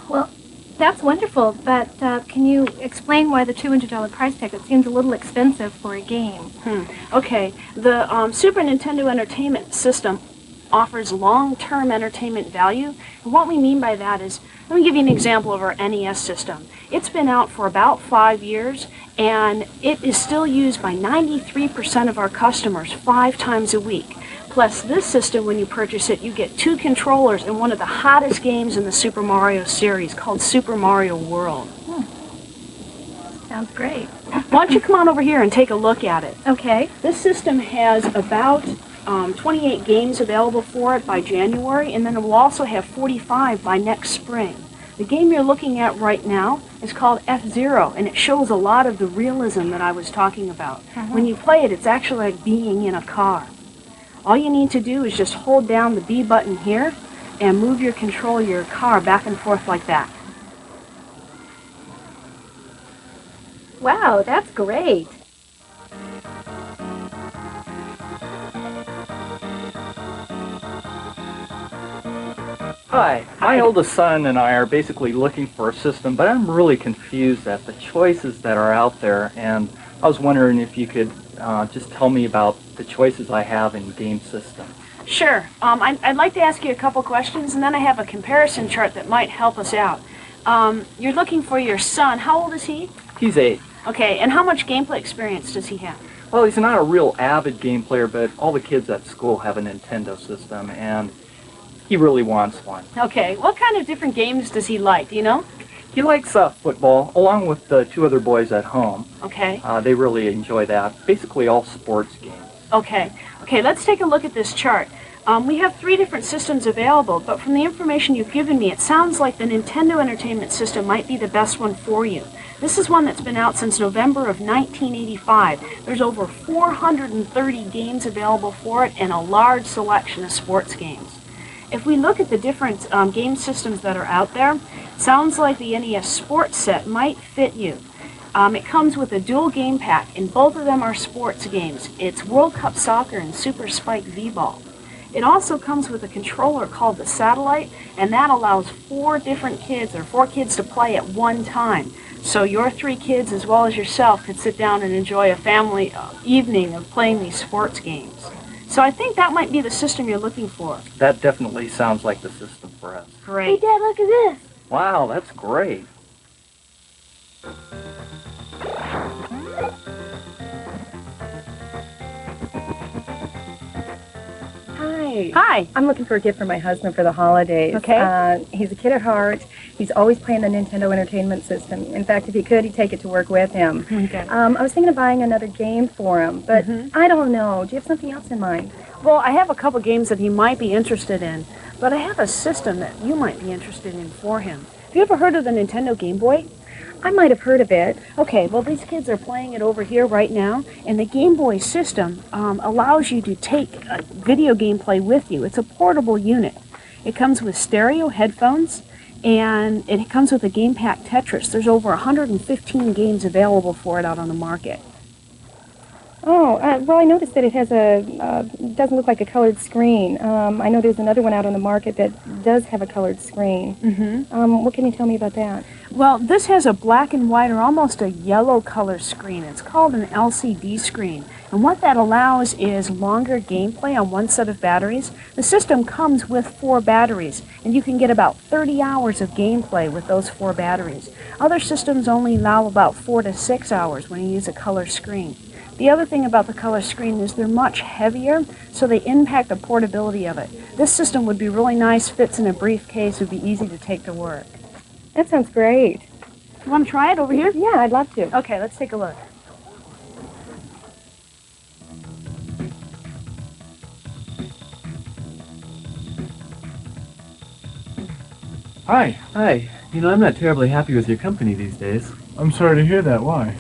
Well, that's wonderful, but can you explain why the $200 price tag? It seems a little expensive for a game. Okay, the Super Nintendo Entertainment System offers long-term entertainment value. And what we mean by that is, let me give you an example of our NES system. It's been out for about 5 years, and it is still used by 93% of our customers 5 times a week. Plus, this system, when you purchase it, you get 2 controllers and one of the hottest games in the Super Mario series called Super Mario World. Sounds great. Why don't you come on over here and take a look at it? Okay. This system has about 28 games available for it by January, and then it will also have 45 by next spring. The game you're looking at right now is called F-Zero, and it shows a lot of the realism that I was talking about. When you play it, it's actually like being in a car. All you need to do is just hold down the B button here and move your control of your car back and forth like that. Wow, that's great. Hi, my oldest son and I are basically looking for a system, but I'm really confused at the choices that are out there, and I was wondering if you could just tell me about the choices I have in game systems. Sure. I'd like to ask you a couple questions, and then I have a comparison chart that might help us out. You're looking for your son. How old is he? He's 8. Okay, and how much gameplay experience does he have? Well, he's not a real avid game player, but all the kids at school have a Nintendo system, and he really wants one. Okay, what kind of different games does he like, do you know? He likes football, along with the 2 other boys at home. Okay. They really enjoy that. Basically all sports games. Okay, let's take a look at this chart. We have 3 different systems available, but from the information you've given me, it sounds like the Nintendo Entertainment System might be the best one for you. This is one that's been out since November of 1985. There's over 430 games available for it and a large selection of sports games. If we look at the different game systems that are out there, sounds like the NES Sports set might fit you. It comes with a dual game pack, and both of them are sports games. It's World Cup Soccer and Super Spike V-Ball. It also comes with a controller called the Satellite, and that allows 4 different kids, or 4 kids to play at one time. So your 3 kids, as well as yourself, could sit down and enjoy a family evening of playing these sports games. So I think that might be the system you're looking for. That definitely sounds like the system for us. Great. Hey, Dad, look at this. Wow, that's great. Hi. Hi. I'm looking for a gift for my husband for the holidays. Okay. He's a kid at heart. He's always playing the Nintendo Entertainment System. In fact, if he could, he'd take it to work with him. Okay. I was thinking of buying another game for him, but I don't know. Do you have something else in mind? Well, I have a couple games that he might be interested in, but I have a system that you might be interested in for him. Have you ever heard of the Nintendo Game Boy? I might have heard of it. Okay, well, these kids are playing it over here right now, and the Game Boy system allows you to take video gameplay with you. It's a portable unit. It comes with stereo headphones, and it comes with a game pack Tetris. There's over 115 games available for it out on the market. Oh, well, I noticed that it has doesn't look like a colored screen. I know there's another one out on the market that does have a colored screen. What can you tell me about that? Well, this has a black and white or almost a yellow color screen. It's called an LCD screen. And what that allows is longer gameplay on one set of batteries. The system comes with 4 batteries, and you can get about 30 hours of gameplay with those 4 batteries. Other systems only allow about 4 to 6 hours when you use a color screen. The other thing about the color screen is they're much heavier, so they impact the portability of it. This system would be really nice, fits in a briefcase, would be easy to take to work. That sounds great. You want to try it over here? Yeah, I'd love to. Okay, let's take a look. Hi. Hi. You know, I'm not terribly happy with your company these days. I'm sorry to hear that. Why?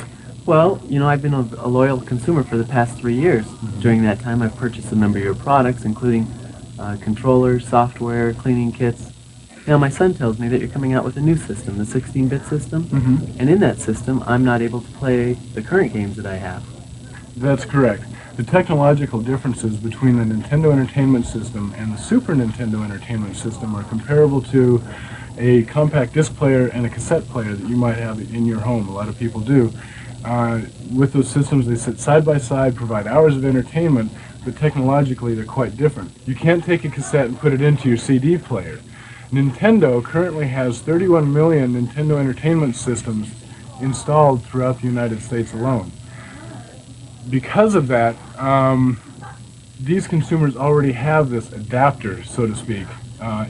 Well, you know, I've been a loyal consumer for the past 3 years. During that time, I've purchased a number of your products, including controllers, software, cleaning kits. Now, my son tells me that you're coming out with a new system, the 16-bit system, and in that system, I'm not able to play the current games that I have. That's correct. The technological differences between the Nintendo Entertainment System and the Super Nintendo Entertainment System are comparable to a compact disc player and a cassette player that you might have in your home. A lot of people do. With those systems, they sit side by side, provide hours of entertainment, but technologically they're quite different. You can't take a cassette and put it into your CD player. Nintendo currently has 31 million Nintendo Entertainment Systems installed throughout the United States alone. Because of that, these consumers already have this adapter, so to speak,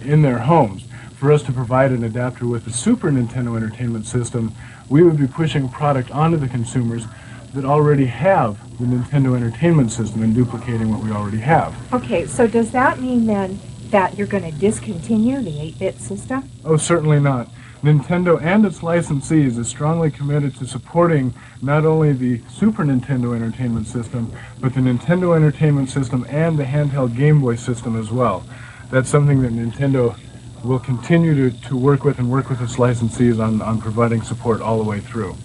in their homes. For us to provide an adapter with the Super Nintendo Entertainment System, we would be pushing a product onto the consumers that already have the Nintendo Entertainment System and duplicating what we already have. Okay, so does that mean then that you're going to discontinue the 8-bit system? Oh, certainly not. Nintendo and its licensees is strongly committed to supporting not only the Super Nintendo Entertainment System, but the Nintendo Entertainment System and the handheld Game Boy system as well. That's something that Nintendo will continue to work with and work with its licensees on providing support all the way through.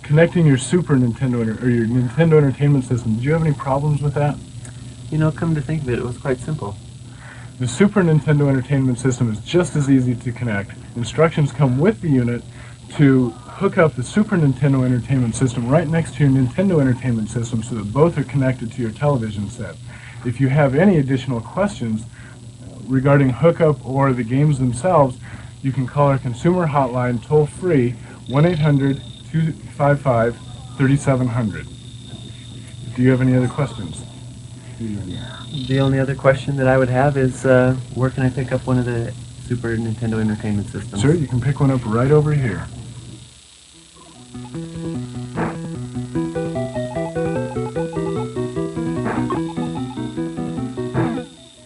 Connecting your Super Nintendo or your Nintendo Entertainment System, did you have any problems with that? You know, come to think of it, it was quite simple. The Super Nintendo Entertainment System is just as easy to connect. Instructions come with the unit to hook up the Super Nintendo Entertainment System right next to your Nintendo Entertainment System so that both are connected to your television set. If you have any additional questions regarding hookup or the games themselves, you can call our consumer hotline toll-free 1-800-255-3700. Do you have any other questions? The only other question that I would have is, where can I pick up one of the Super Nintendo Entertainment Systems? Sure, you can pick one up right over here.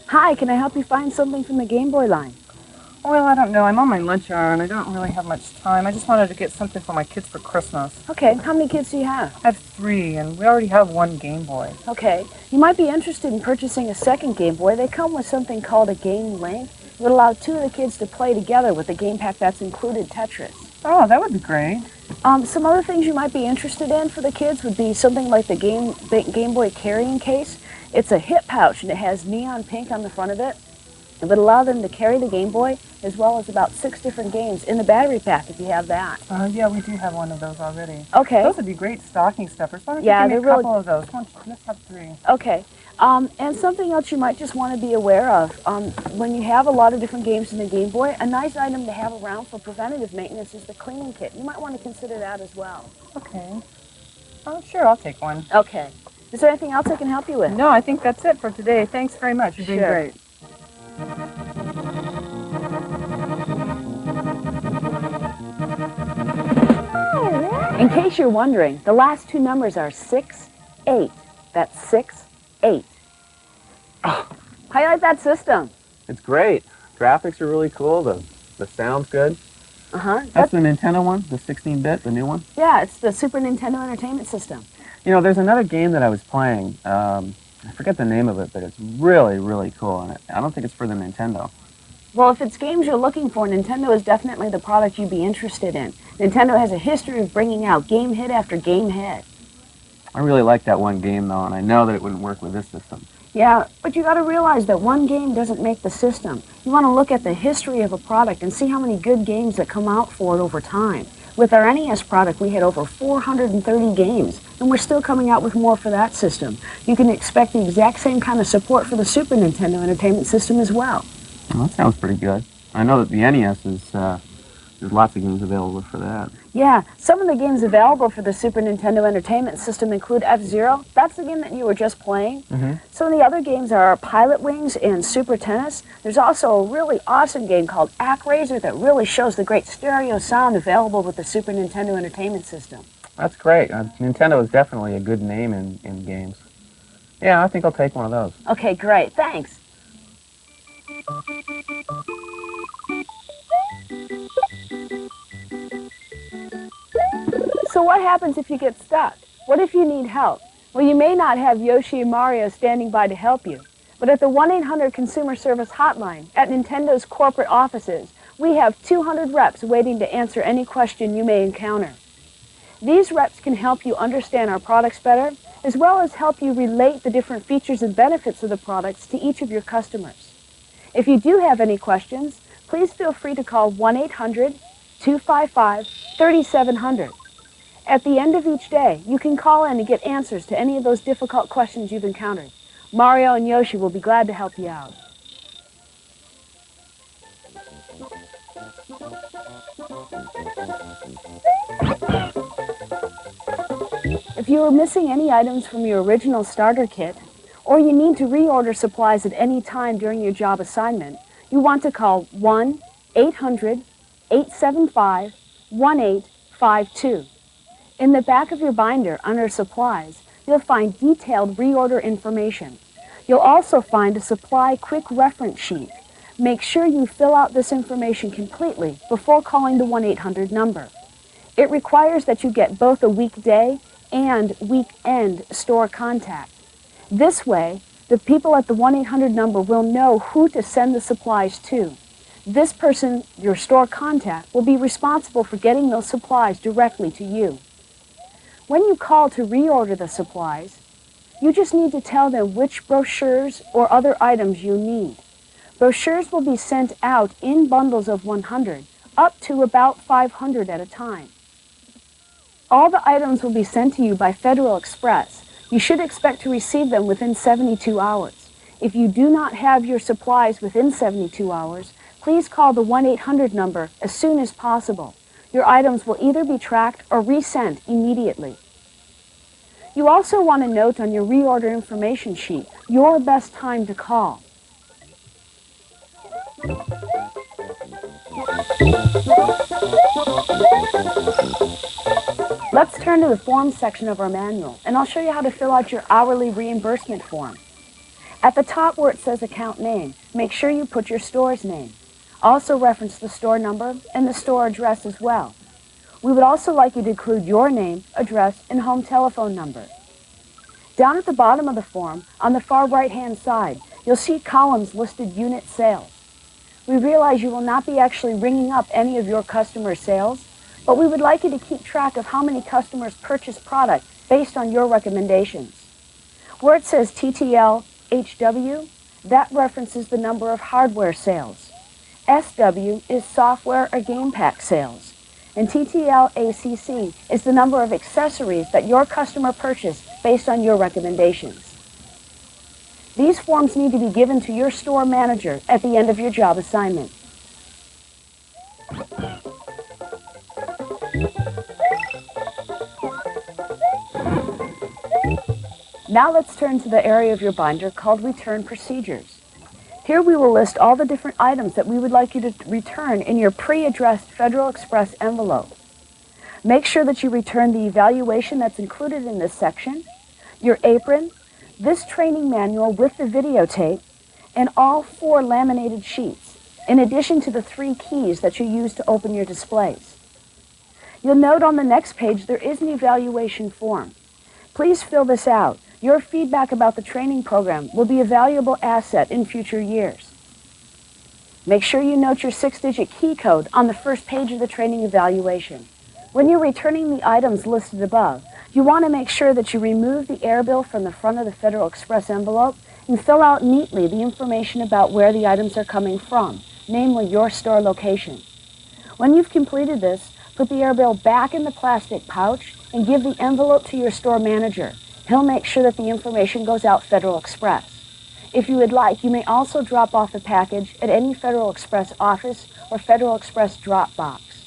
Hi, can I help you find something from the Game Boy line? Well, I don't know. I'm on my lunch hour and I don't really have much time. I just wanted to get something for my kids for Christmas. Okay, how many kids do you have? I have 3 and we already have 1 Game Boy. Okay, you might be interested in purchasing a second Game Boy. They come with something called a Game Link. It would allow 2 of the kids to play together with the game pack that's included Tetris. Oh, that would be great. Some other things you might be interested in for the kids would be something like the Game Boy carrying case. It's a hip pouch and it has neon pink on the front of it. It would allow them to carry the Game Boy as well as about 6 different games in the battery pack if you have that. Yeah, we do have one of those already. Okay. Those would be great stocking stuffers. Why don't you Yeah, give me a they're really- couple of those? Let's have 3. Okay. And something else you might just want to be aware of, when you have a lot of different games in the Game Boy, a nice item to have around for preventative maintenance is the cleaning kit. You might want to consider that as well. Okay. Oh, sure, I'll take one. Okay. Is there anything else I can help you with? No, I think that's it for today. Thanks very much. You're doing Sure. great. In case you're wondering, the last 2 numbers are 6, 8. That's 6, 8. How do you like that system? It's great. Graphics are really cool. The sound's good. Uh-huh. That's the Nintendo one, the 16-bit, the new one. Yeah, it's the Super Nintendo Entertainment System. You know, there's another game that I was playing. I forget the name of it, but it's really, really cool. And I don't think it's for the Nintendo. Well, if it's games you're looking for, Nintendo is definitely the product you'd be interested in. Nintendo has a history of bringing out game hit after game hit. I really like that one game, though, and I know that it wouldn't work with this system. Yeah, but you got to realize that one game doesn't make the system. You want to look at the history of a product and see how many good games that come out for it over time. With our NES product, we had over 430 games, and we're still coming out with more for that system. You can expect the exact same kind of support for the Super Nintendo Entertainment System as well. Well, that sounds pretty good. I know that the NES is, there's lots of games available for that. Yeah, some of the games available for the Super Nintendo Entertainment System include F-Zero. That's the game that you were just playing. Some of the other games are Pilot Wings and Super Tennis. There's also a really awesome game called ActRaiser that really shows the great stereo sound available with the Super Nintendo Entertainment System. That's great. Nintendo is definitely a good name in games. Yeah, I think I'll take one of those. Okay, great. Thanks. So what happens if you get stuck? What if you need help? Well, you may not have Yoshi and Mario standing by to help you, but at the 1-800 Consumer Service Hotline at Nintendo's corporate offices, we have 200 reps waiting to answer any question you may encounter. These reps can help you understand our products better, as well as help you relate the different features and benefits of the products to each of your customers. If you do have any questions, please feel free to call 1-800-255-3700. At the end of each day, you can call in and get answers to any of those difficult questions you've encountered. Mario and Yoshi will be glad to help you out. If you are missing any items from your original starter kit, or you need to reorder supplies at any time during your job assignment, you want to call 1-800-875-1852. In the back of your binder, under Supplies, you'll find detailed reorder information. You'll also find a supply quick reference sheet. Make sure you fill out this information completely before calling the 1-800 number. It requires that you get both a weekday and weekend store contact. This way, the people at the 1-800 number will know who to send the supplies to. This person, your store contact, will be responsible for getting those supplies directly to you. When you call to reorder the supplies, you just need to tell them which brochures or other items you need. Brochures will be sent out in bundles of 100, up to about 500 at a time. All the items will be sent to you by Federal Express. You should expect to receive them within 72 hours. If you do not have your supplies within 72 hours, please call the 1-800 number as soon as possible. Your items will either be tracked or resent immediately. You also want to note on your reorder information sheet your best time to call. Let's turn to the forms section of our manual, and I'll show you how to fill out your hourly reimbursement form. At the top where it says account name, make sure you put your store's name. Also reference the store number and the store address as well. We would also like you to include your name, address, and home telephone number. Down at the bottom of the form, on the far right-hand side, you'll see columns listed unit sales. We realize you will not be actually ringing up any of your customer sales, but we would like you to keep track of how many customers purchase product based on your recommendations. Where it says TTL HW, That references the number of hardware sales. SW is software or game pack sales. And TTL-ACC is the number of accessories that your customer purchased based on your recommendations. These forms need to be given to your store manager at the end of your job assignment. Now let's turn to the area of your binder called Return Procedures. Here we will list all the different items that we would like you to return in your pre-addressed Federal Express envelope. Make sure that you return the evaluation that's included in this section, your apron, this training manual with the videotape, and all 4 laminated sheets, in addition to the 3 keys that you use to open your displays. You'll note on the next page there is an evaluation form. Please fill this out. Your feedback about the training program will be a valuable asset in future years. Make sure you note your 6-digit key code on the first page of the training evaluation. When you're returning the items listed above, you want to make sure that you remove the air bill from the front of the Federal Express envelope and fill out neatly the information about where the items are coming from, namely your store location. When you've completed this, put the air bill back in the plastic pouch and give the envelope to your store manager. He'll make sure that the information goes out Federal Express. If you would like, you may also drop off the package at any Federal Express office or Federal Express drop box.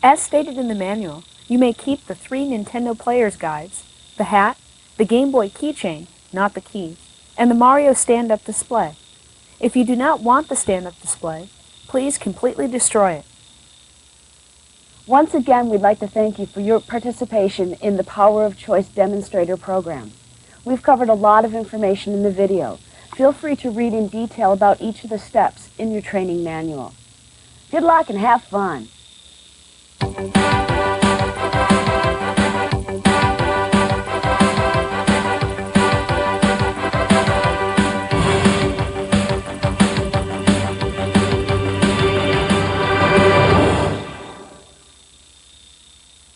As stated in the manual, you may keep the 3 Nintendo Player's Guides, the hat, the Game Boy keychain, not the keys, and the Mario stand-up display. If you do not want the stand-up display, please completely destroy it. Once again, we'd like to thank you for your participation in the Power of Choice demonstrator program. We've covered a lot of information in the video. Feel free to read in detail about each of the steps in your training manual. Good luck and have fun.